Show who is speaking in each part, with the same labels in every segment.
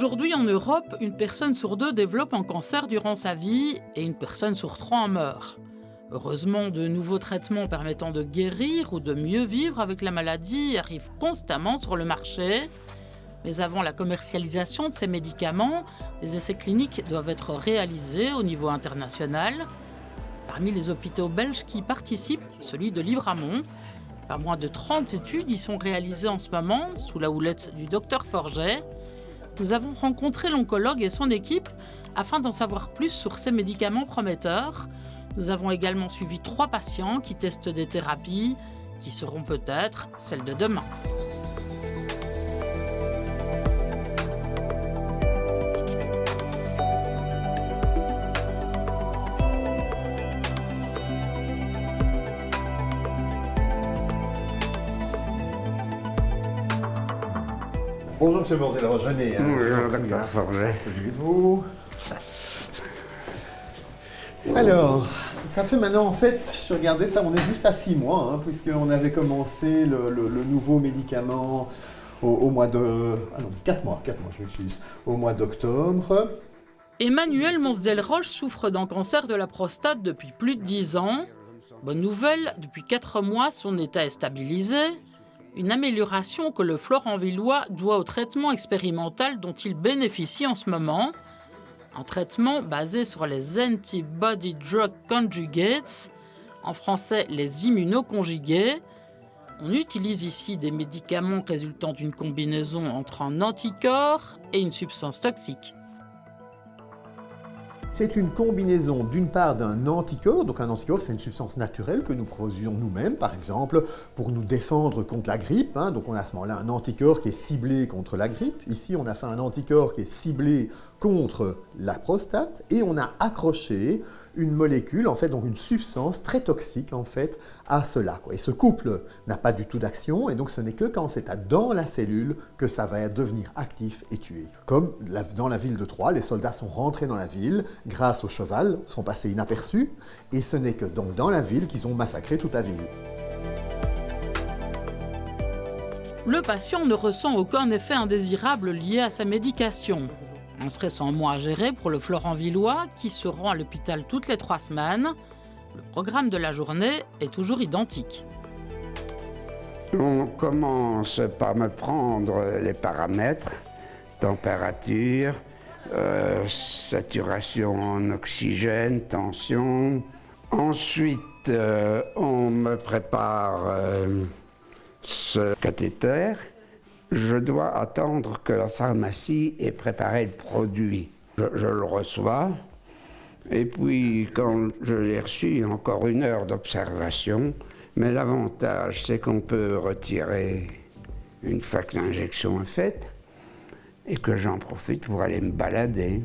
Speaker 1: Aujourd'hui, en Europe, une personne sur 2 développe un cancer durant sa vie et une personne sur 3 en meurt. Heureusement, de nouveaux traitements permettant de guérir ou de mieux vivre avec la maladie arrivent constamment sur le marché. Mais avant la commercialisation de ces médicaments, des essais cliniques doivent être réalisés au niveau international. Parmi les hôpitaux belges qui y participent, celui de Libramont. Pas moins de 30 études y sont réalisées en ce moment, sous la houlette du docteur Forget. Nous avons rencontré l'oncologue et son équipe afin d'en savoir plus sur ces médicaments prometteurs. Nous avons également suivi 3 patients qui testent des thérapies qui seront peut-être celles de demain.
Speaker 2: Bonjour Monsieur Morzella, venez.
Speaker 3: Bonjour docteur Forget.
Speaker 2: Salut-vous. Alors, ça fait maintenant en fait, je regardais ça, on est juste à 6 mois, puisqu'on avait commencé le nouveau médicament au mois de... Ah non, 4 mois, je m'excuse, au mois d'octobre.
Speaker 1: Emmanuel Monsdelroche souffre d'un cancer de la prostate depuis plus de 10 ans. Bonne nouvelle, depuis 4 mois, son état est stabilisé. Une amélioration que le Florenvillois doit au traitement expérimental dont il bénéficie en ce moment. Un traitement basé sur les Antibody Drug Conjugates, en français les immunoconjugués. On utilise ici des médicaments résultant d'une combinaison entre un anticorps et une substance toxique.
Speaker 2: C'est une combinaison d'une part d'un anticorps, donc un anticorps c'est une substance naturelle que nous produisons nous-mêmes, par exemple pour nous défendre contre la grippe, donc on a à ce moment-là un anticorps qui est ciblé contre la grippe, ici on a fait un anticorps qui est ciblé contre la prostate et on a accroché une molécule, en fait, donc une substance très toxique en fait à cela. Et ce couple n'a pas du tout d'action et donc ce n'est que quand c'est dans la cellule que ça va devenir actif et tuer. Comme dans la ville de Troyes, les soldats sont rentrés dans la ville grâce au cheval, sont passés inaperçus et ce n'est que donc dans la ville qu'ils ont massacré toute la ville.
Speaker 1: Le patient ne ressent aucun effet indésirable lié à sa médication. Un stress en moins à gérer pour le Florenvillois qui se rend à l'hôpital toutes les 3 semaines. Le programme de la journée est toujours identique.
Speaker 3: On commence par me prendre les paramètres, température, saturation en oxygène, tension. Ensuite, on me prépare ce cathéter. Je dois attendre que la pharmacie ait préparé le produit. Je le reçois, et puis quand je l'ai reçu, il y a encore 1 heure d'observation. Mais l'avantage, c'est qu'on peut retirer une fois que l'injection est faite, et que j'en profite pour aller me balader.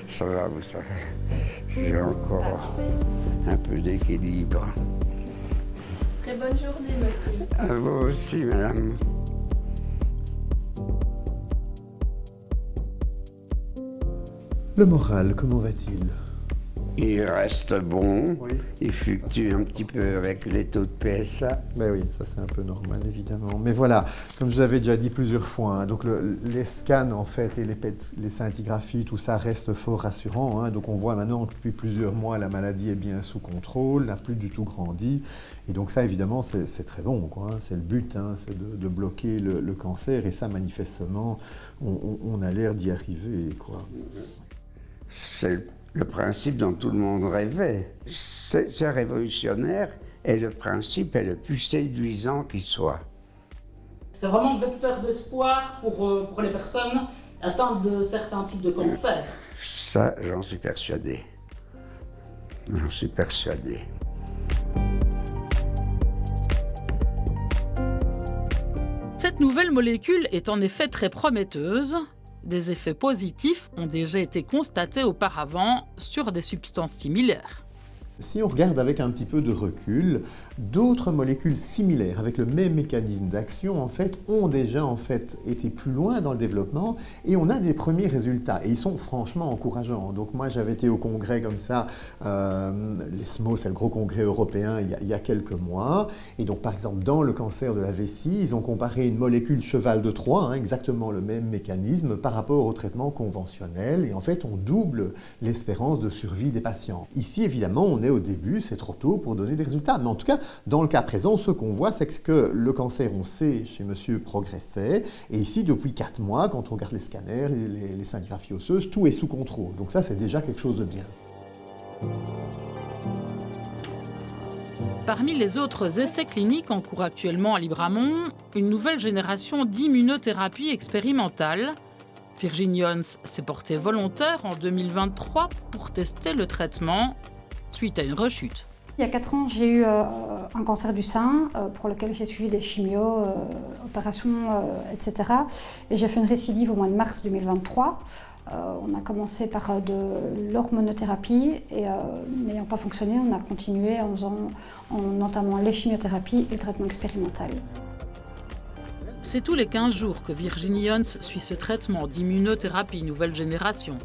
Speaker 3: Ça va, vous savez, j'ai encore un peu d'équilibre.
Speaker 4: Très bonne journée, monsieur.
Speaker 3: À vous aussi, madame.
Speaker 2: Le moral, comment va-t-il ?
Speaker 3: Il reste bon,
Speaker 2: Oui.
Speaker 3: Il fluctue un petit peu avec les taux de PSA.
Speaker 2: Ben oui, ça c'est un peu normal évidemment. Mais voilà, comme je vous avais déjà dit plusieurs fois, donc les scans en fait et les scintigraphies, tout ça reste fort rassurant. Donc on voit maintenant que depuis plusieurs mois la maladie est bien sous contrôle, n'a plus du tout grandi. Et donc ça évidemment c'est très bon, quoi. C'est le but, c'est de bloquer le cancer et ça manifestement on a l'air d'y arriver, quoi.
Speaker 3: C'est le principe dont tout le monde rêvait. C'est révolutionnaire et le principe est le plus séduisant qui soit.
Speaker 1: C'est vraiment vecteur d'espoir pour les personnes atteintes de certains types de cancers.
Speaker 3: Ça, j'en suis persuadé. J'en suis persuadé.
Speaker 1: Cette nouvelle molécule est en effet très prometteuse. Des effets positifs ont déjà été constatés auparavant sur des substances similaires.
Speaker 2: Si on regarde avec un petit peu de recul, d'autres molécules similaires avec le même mécanisme d'action en fait, ont déjà en fait, été plus loin dans le développement et on a des premiers résultats et ils sont franchement encourageants. Donc moi j'avais été au congrès comme ça, l'ESMO c'est le gros congrès européen il y a quelques mois et donc par exemple dans le cancer de la vessie, ils ont comparé une molécule cheval de Troie, exactement le même mécanisme par rapport au traitement conventionnel et en fait on double l'espérance de survie des patients. Ici évidemment on est au début, c'est trop tôt pour donner des résultats. Mais en tout cas, dans le cas présent, ce qu'on voit, c'est que le cancer, on sait, chez monsieur, progressait. Et ici, depuis 4 mois, quand on regarde les scanners, les scintigraphies osseuses, tout est sous contrôle. Donc ça, c'est déjà quelque chose de bien.
Speaker 1: Parmi les autres essais cliniques en cours actuellement à Libramont, une nouvelle génération d'immunothérapie expérimentale. Virginie Hons s'est portée volontaire en 2023 pour tester le traitement suite à une rechute.
Speaker 5: Il y a 4 ans, j'ai eu un cancer du sein pour lequel j'ai suivi des chimios, opérations, etc. Et j'ai fait une récidive au mois de mars 2023. On a commencé par de l'hormonothérapie et n'ayant pas fonctionné, on a continué en entamant les chimiothérapies et le traitement expérimental.
Speaker 1: C'est tous les 15 jours que Virginie Hons suit ce traitement d'immunothérapie nouvelle génération.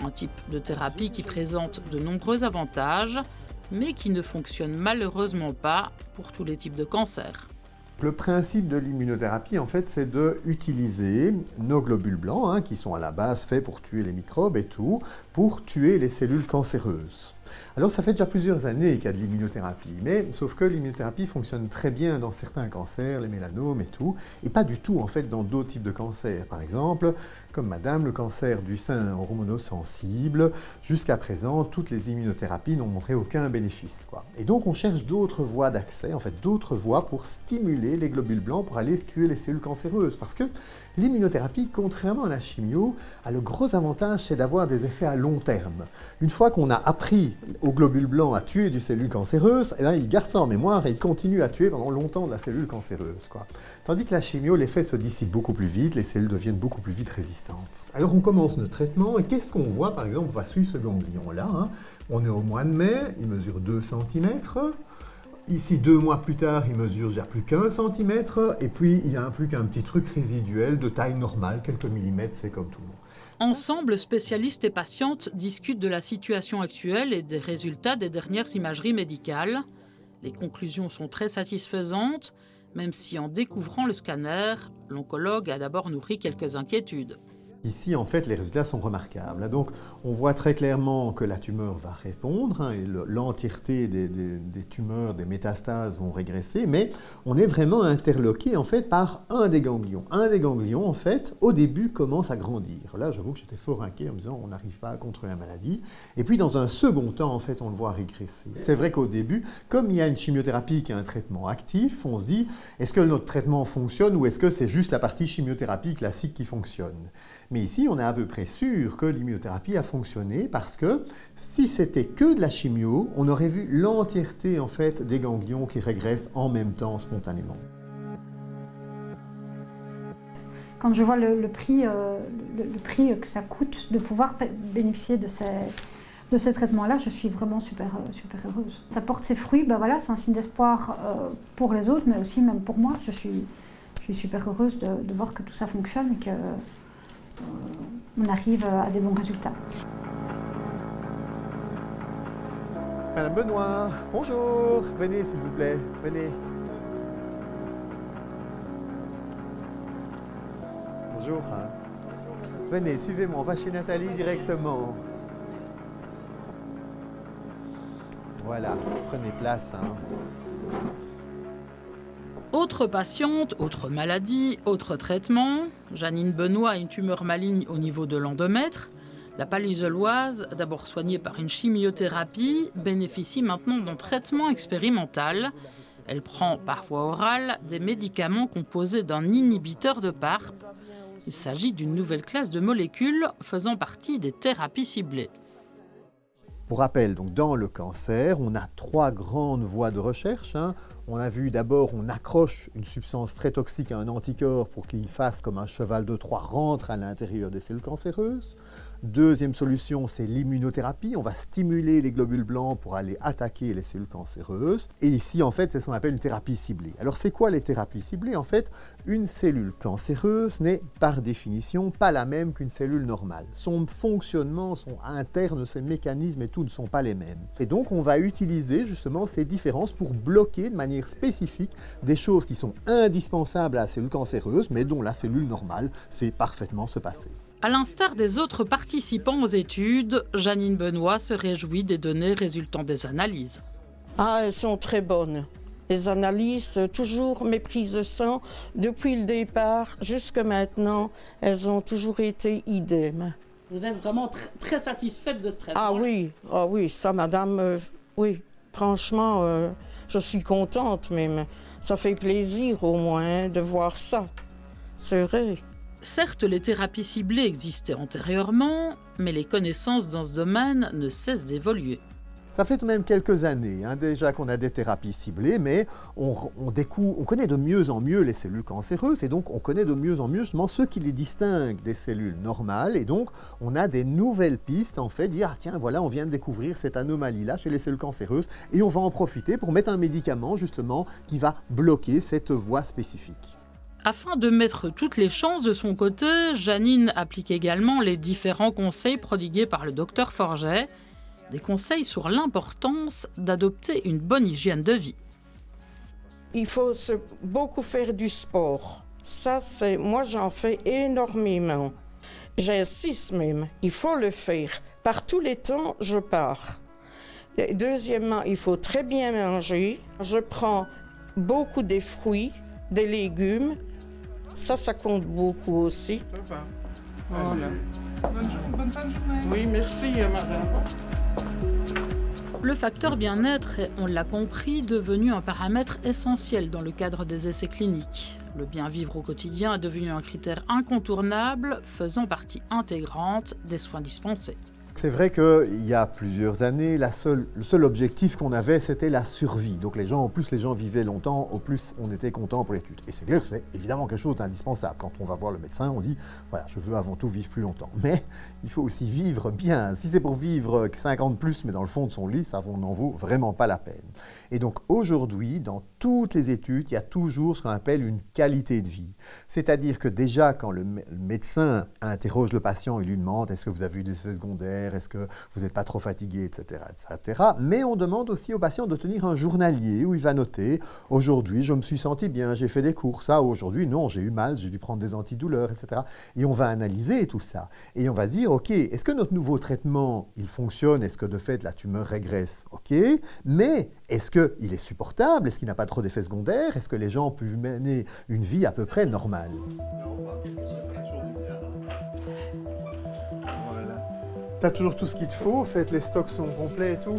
Speaker 1: Un type de thérapie qui présente de nombreux avantages, mais qui ne fonctionne malheureusement pas pour tous les types de cancers.
Speaker 2: Le principe de l'immunothérapie, en fait, c'est d'utiliser nos globules blancs, qui sont à la base faits pour tuer les microbes et tout, pour tuer les cellules cancéreuses. Alors, ça fait déjà plusieurs années qu'il y a de l'immunothérapie, mais sauf que l'immunothérapie fonctionne très bien dans certains cancers, les mélanomes et tout, et pas du tout, en fait, dans d'autres types de cancers. Par exemple, comme madame, le cancer du sein hormonosensible, jusqu'à présent, toutes les immunothérapies n'ont montré aucun bénéfice, quoi. Et donc, on cherche d'autres voies d'accès, en fait, d'autres voies pour stimuler les globules blancs pour aller tuer les cellules cancéreuses, parce que l'immunothérapie, contrairement à la chimio, a le gros avantage, c'est d'avoir des effets à long terme. Une fois qu'on a appris aux globules blancs à tuer des cellules cancéreuses, et là, il garde ça en mémoire et il continue à tuer pendant longtemps de la cellule cancéreuse, quoi. Tandis que la chimio, l'effet se dissipe beaucoup plus vite, les cellules deviennent beaucoup plus vite résistantes. Alors on commence notre traitement et qu'est-ce qu'on voit? Par exemple, on va suivre ce ganglion-là. On est au mois de mai, il mesure 2 cm. Ici, 2 mois plus tard, il mesure déjà plus qu'1 cm. Et puis, il n'y a plus qu'un petit truc résiduel de taille normale, quelques millimètres, c'est comme tout le monde.
Speaker 1: Ensemble, spécialistes et patientes discutent de la situation actuelle et des résultats des dernières imageries médicales. Les conclusions sont très satisfaisantes, même si en découvrant le scanner, l'oncologue a d'abord nourri quelques inquiétudes.
Speaker 2: Ici, en fait, les résultats sont remarquables. Donc, on voit très clairement que la tumeur va répondre et l'entièreté des tumeurs, des métastases vont régresser, mais on est vraiment interloqué, en fait, par un des ganglions. Un des ganglions, en fait, au début, commence à grandir. Là, j'avoue que j'étais fort inquiet en me disant, on n'arrive pas à contrôler la maladie. Et puis, dans un second temps, en fait, on le voit régresser. C'est vrai qu'au début, comme il y a une chimiothérapie qui est un traitement actif, on se dit, est-ce que notre traitement fonctionne ou est-ce que c'est juste la partie chimiothérapie classique qui fonctionne? Mais ici, on est à peu près sûr que l'immunothérapie a fonctionné parce que si c'était que de la chimio, on aurait vu l'entièreté en fait, des ganglions qui régressent en même temps spontanément.
Speaker 5: Quand je vois le prix que ça coûte de pouvoir bénéficier de ces traitements-là, je suis vraiment super heureuse. Ça porte ses fruits, voilà, c'est un signe d'espoir pour les autres, mais aussi même pour moi. Je suis super heureuse de voir que tout ça fonctionne et que on arrive à des bons résultats.
Speaker 2: Madame Benoît, bonjour. Venez s'il vous plaît, venez. Bonjour. Venez, suivez-moi, on va chez Nathalie directement. Voilà, prenez place.
Speaker 1: Autre patiente, autre maladie, autre traitement. Janine Benoît a une tumeur maligne au niveau de l'endomètre. La Palaiseloise, d'abord soignée par une chimiothérapie, bénéficie maintenant d'un traitement expérimental. Elle prend par voie orale des médicaments composés d'un inhibiteur de PARP. Il s'agit d'une nouvelle classe de molécules faisant partie des thérapies ciblées.
Speaker 2: Pour rappel, donc dans le cancer, on a 3 grandes voies de recherche. On a vu d'abord, on accroche une substance très toxique à un anticorps pour qu'il fasse comme un cheval de Troie, rentre à l'intérieur des cellules cancéreuses. Deuxième solution, c'est l'immunothérapie. On va stimuler les globules blancs pour aller attaquer les cellules cancéreuses. Et ici, en fait, c'est ce qu'on appelle une thérapie ciblée. Alors, c'est quoi les thérapies ciblées? En fait, une cellule cancéreuse n'est par définition pas la même qu'une cellule normale. Son fonctionnement, son interne, ses mécanismes et tout ne sont pas les mêmes. Et donc, on va utiliser justement ces différences pour bloquer de manière spécifique des choses qui sont indispensables à la cellule cancéreuse, mais dont la cellule normale sait parfaitement se passer.
Speaker 1: À l'instar des autres participants aux études, Janine Benoît se réjouit des données résultant des analyses.
Speaker 6: Ah, elles sont très bonnes. Les analyses, toujours mes prises de sang, depuis le départ jusqu'à maintenant, elles ont toujours été idem.
Speaker 1: Vous êtes vraiment très satisfaite de ce traitement?
Speaker 6: Ah oui, ça, madame, oui. Franchement, je suis contente même. Ça fait plaisir au moins de voir ça. C'est vrai.
Speaker 1: Certes, les thérapies ciblées existaient antérieurement, mais les connaissances dans ce domaine ne cessent d'évoluer.
Speaker 2: Ça fait tout de même quelques années déjà qu'on a des thérapies ciblées, mais on connaît de mieux en mieux les cellules cancéreuses et donc on connaît de mieux en mieux justement ce qui les distingue des cellules normales et donc on a des nouvelles pistes en fait, dire tiens voilà on vient de découvrir cette anomalie-là chez les cellules cancéreuses et on va en profiter pour mettre un médicament justement qui va bloquer cette voie spécifique.
Speaker 1: Afin de mettre toutes les chances de son côté, Janine applique également les différents conseils prodigués par le docteur Forget, des conseils sur l'importance d'adopter une bonne hygiène de vie.
Speaker 6: Il faut beaucoup faire du sport. Ça, moi, j'en fais énormément. J'insiste même, il faut le faire. Par tous les temps, je pars. Et deuxièmement, il faut très bien manger. Je prends beaucoup de fruits, des légumes. Ça compte beaucoup aussi. Voilà.
Speaker 7: Bonne fin de journée.
Speaker 6: Oui, merci, madame.
Speaker 1: Le facteur bien-être est, on l'a compris, devenu un paramètre essentiel dans le cadre des essais cliniques. Le bien-vivre au quotidien est devenu un critère incontournable, faisant partie intégrante des soins dispensés.
Speaker 2: C'est vrai qu'il y a plusieurs années, le seul objectif qu'on avait, c'était la survie. Donc au plus les gens vivaient longtemps, au plus on était content pour l'étude. Et c'est clair que c'est évidemment quelque chose d'indispensable. Quand on va voir le médecin, on dit, voilà, je veux avant tout vivre plus longtemps. Mais il faut aussi vivre bien. Si c'est pour vivre 50 plus, mais dans le fond de son lit, ça n'en vaut vraiment pas la peine. Et donc aujourd'hui, dans toutes les études, il y a toujours ce qu'on appelle une qualité de vie. C'est-à-dire que déjà, quand le médecin interroge le patient, il lui demande, est-ce que vous avez eu des effets secondaires? Est-ce que vous n'êtes pas trop fatigué, etc., etc. Mais on demande aussi au patient de tenir un journalier où il va noter « Aujourd'hui, je me suis senti bien, j'ai fait des courses. Ah, aujourd'hui, non, j'ai eu mal, j'ai dû prendre des antidouleurs, etc. » Et on va analyser tout ça. Et on va se dire « Ok, est-ce que notre nouveau traitement, il fonctionne? Est-ce que de fait, la tumeur régresse? Ok. Mais est-ce qu'il est supportable? Est-ce qu'il n'a pas trop d'effets secondaires? Est-ce que les gens peuvent mener une vie à peu près normale ?» T'as toujours tout ce qu'il te faut, en fait, les stocks sont complets et tout?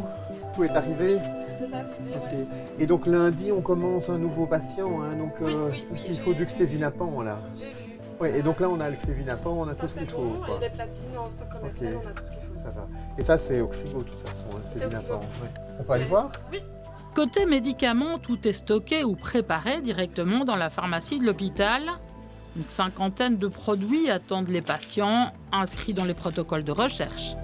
Speaker 2: Tout est arrivé?
Speaker 4: Tout est arrivé,
Speaker 2: Okay.
Speaker 4: ouais.
Speaker 2: Et donc lundi, on commence un nouveau patient, hein, donc
Speaker 4: Oui,
Speaker 2: il faut du xévinapan, là.
Speaker 4: J'ai vu.
Speaker 2: Ouais, et donc là, on a le xévinapan, on a tout ce qu'il faut,
Speaker 4: bon,
Speaker 2: quoi.
Speaker 4: et les platines en stock commercial,
Speaker 2: Ok.
Speaker 4: on a tout ce qu'il faut.
Speaker 2: Ça va. Et ça, c'est au frigo, de toute façon, hein, le
Speaker 4: C'est au
Speaker 2: xévinapan.
Speaker 4: frigo.
Speaker 2: Ouais. On peut aller voir?
Speaker 4: Oui.
Speaker 1: Côté médicaments, tout est stocké ou préparé directement dans la pharmacie de l'hôpital. Une cinquantaine de produits attendent les patients, inscrits dans les protocoles de recherche.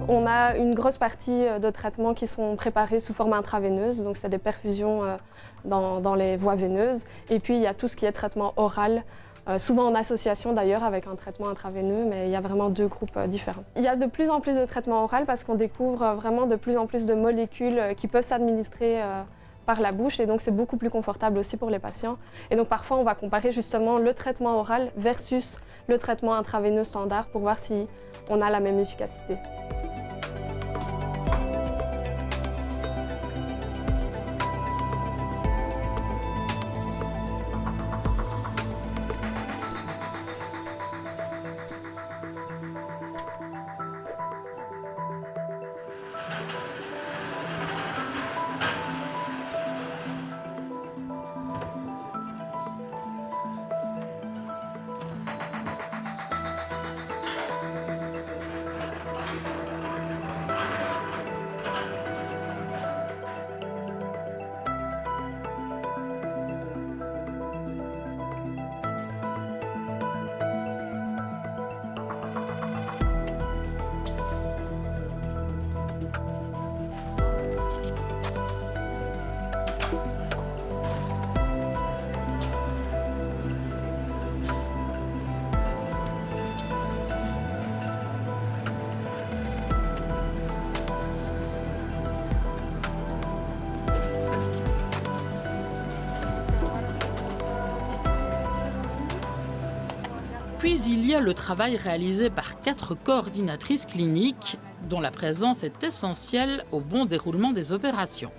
Speaker 4: On a une grosse partie de traitements qui sont préparés sous forme intraveineuse, donc c'est des perfusions dans les voies veineuses. Et puis il y a tout ce qui est traitement oral, souvent en association d'ailleurs avec un traitement intraveineux, mais il y a vraiment deux groupes différents. Il y a de plus en plus de traitements oraux parce qu'on découvre vraiment de plus en plus de molécules qui peuvent s'administrer par la bouche et donc c'est beaucoup plus confortable aussi pour les patients. Et donc parfois on va comparer justement le traitement oral versus le traitement intraveineux standard pour voir si on a la même efficacité.
Speaker 1: Puis il y a le travail réalisé par 4 coordinatrices cliniques dont la présence est essentielle au bon déroulement des opérations.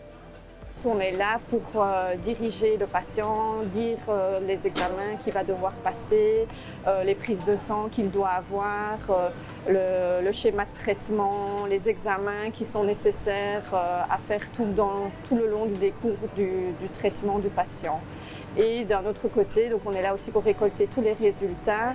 Speaker 8: On est là pour diriger le patient, dire les examens qu'il va devoir passer, les prises de sang qu'il doit avoir, le schéma de traitement, les examens qui sont nécessaires à faire tout le long du décours du traitement du patient. Et d'un autre côté, donc on est là aussi pour récolter tous les résultats,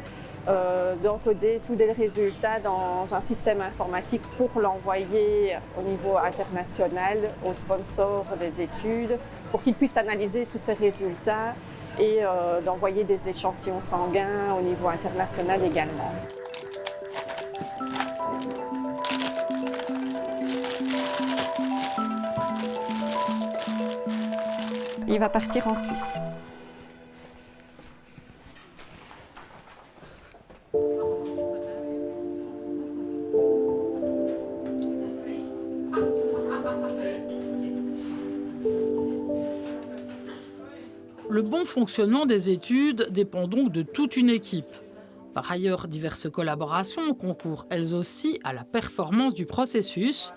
Speaker 8: d'encoder tous les résultats dans un système informatique pour l'envoyer au niveau international aux sponsors des études, pour qu'ils puissent analyser tous ces résultats et d'envoyer des échantillons sanguins au niveau international également. Il va partir en Suisse.
Speaker 1: Le bon fonctionnement des études dépend donc de toute une équipe. Par ailleurs, diverses collaborations concourent elles aussi à la performance du processus.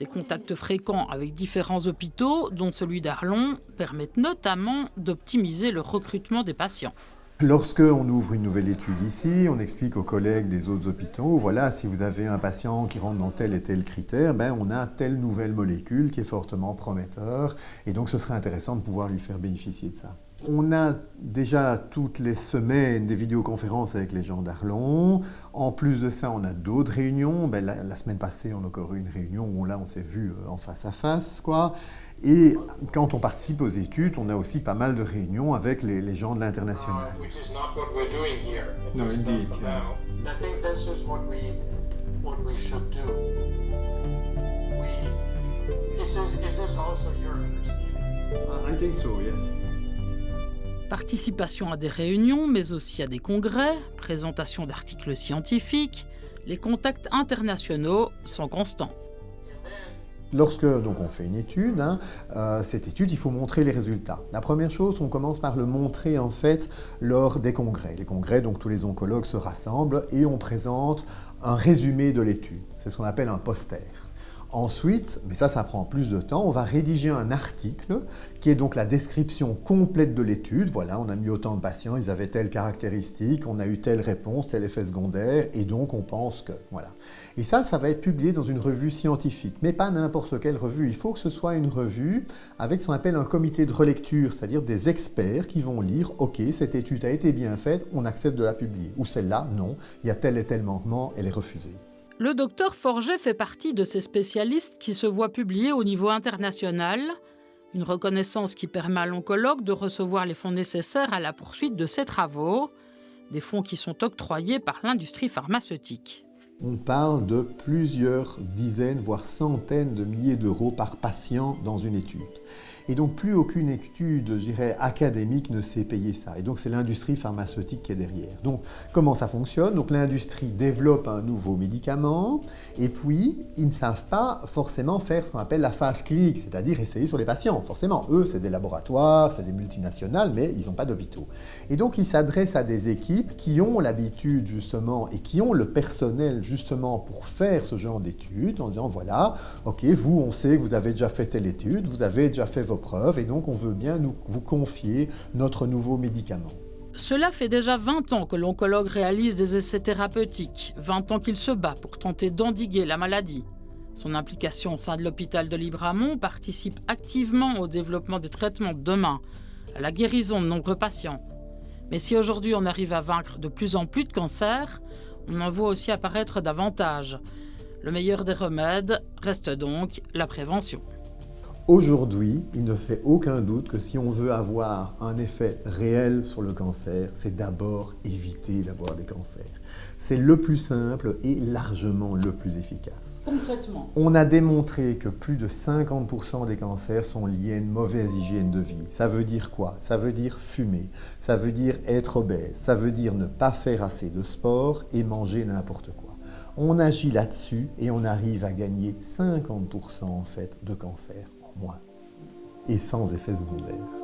Speaker 1: Des contacts fréquents avec différents hôpitaux, dont celui d'Arlon, permettent notamment d'optimiser le recrutement des patients.
Speaker 2: Lorsqu'on ouvre une nouvelle étude ici, on explique aux collègues des autres hôpitaux, voilà, si vous avez un patient qui rentre dans tel et tel critère, on a telle nouvelle molécule qui est fortement prometteur, et donc ce serait intéressant de pouvoir lui faire bénéficier de ça. On a déjà toutes les semaines des vidéoconférences avec les gens d'Arlon. En plus de ça, on a d'autres réunions. La semaine passée, on a encore eu une réunion où on s'est vu en face à face, quoi. Et quand on participe aux études, on a aussi pas mal de réunions avec les gens de l'international. No, indeed. Yeah. I think this is what we should do. Is this also your understanding? I think so, yes.
Speaker 1: Participation à des réunions, mais aussi à des congrès, présentation d'articles scientifiques, les contacts internationaux sont constants.
Speaker 2: Lorsque donc, on fait une étude, cette étude, il faut montrer les résultats. La première chose, on commence par le montrer en fait lors des congrès. Les congrès, donc tous les oncologues se rassemblent et on présente un résumé de l'étude. C'est ce qu'on appelle un poster. Ensuite, mais ça prend plus de temps, on va rédiger un article qui est donc la description complète de l'étude. Voilà, on a mis autant de patients, ils avaient telle caractéristique, on a eu telle réponse, tel effet secondaire, et donc on pense que... Voilà. Et ça va être publié dans une revue scientifique, mais pas n'importe quelle revue. Il faut que ce soit une revue avec ce qu'on appelle un comité de relecture, c'est-à-dire des experts qui vont lire « Ok, cette étude a été bien faite, on accepte de la publier. » Ou celle-là, non, il y a tel et tel manquement, elle est refusée.
Speaker 1: Le docteur Forget fait partie de ces spécialistes qui se voient publier au niveau international, une reconnaissance qui permet à l'oncologue de recevoir les fonds nécessaires à la poursuite de ses travaux, des fonds qui sont octroyés par l'industrie pharmaceutique.
Speaker 2: On parle de plusieurs dizaines, voire centaines de milliers d'euros par patient dans une étude. Et donc plus aucune étude, je dirais, académique ne sait payer ça. Et donc c'est l'industrie pharmaceutique qui est derrière. Donc comment ça fonctionne? Donc l'industrie développe un nouveau médicament et puis ils ne savent pas forcément faire ce qu'on appelle la phase clinique, c'est-à-dire essayer sur les patients. Forcément, eux c'est des laboratoires, c'est des multinationales, mais ils n'ont pas d'hôpitaux. Et donc ils s'adressent à des équipes qui ont l'habitude justement et qui ont le personnel justement pour faire ce genre d'études en disant voilà, ok, vous on sait que vous avez déjà fait telle étude, vous avez déjà fait vos preuves et donc on veut bien vous confier notre nouveau médicament.
Speaker 1: Cela fait déjà 20 ans que l'oncologue réalise des essais thérapeutiques, 20 ans qu'il se bat pour tenter d'endiguer la maladie. Son implication au sein de l'hôpital de Libramont participe activement au développement des traitements de demain, à la guérison de nombreux patients. Mais si aujourd'hui on arrive à vaincre de plus en plus de cancers, on en voit aussi apparaître davantage. Le meilleur des remèdes reste donc la prévention.
Speaker 2: Aujourd'hui, il ne fait aucun doute que si on veut avoir un effet réel sur le cancer, c'est d'abord éviter d'avoir des cancers. C'est le plus simple et largement le plus efficace.
Speaker 1: Concrètement,
Speaker 2: on a démontré que plus de 50% des cancers sont liés à une mauvaise hygiène de vie. Ça veut dire quoi? Ça veut dire fumer, ça veut dire être obèse, ça veut dire ne pas faire assez de sport et manger n'importe quoi. On agit là-dessus et on arrive à gagner 50% en fait de cancers en moins et sans effet secondaire.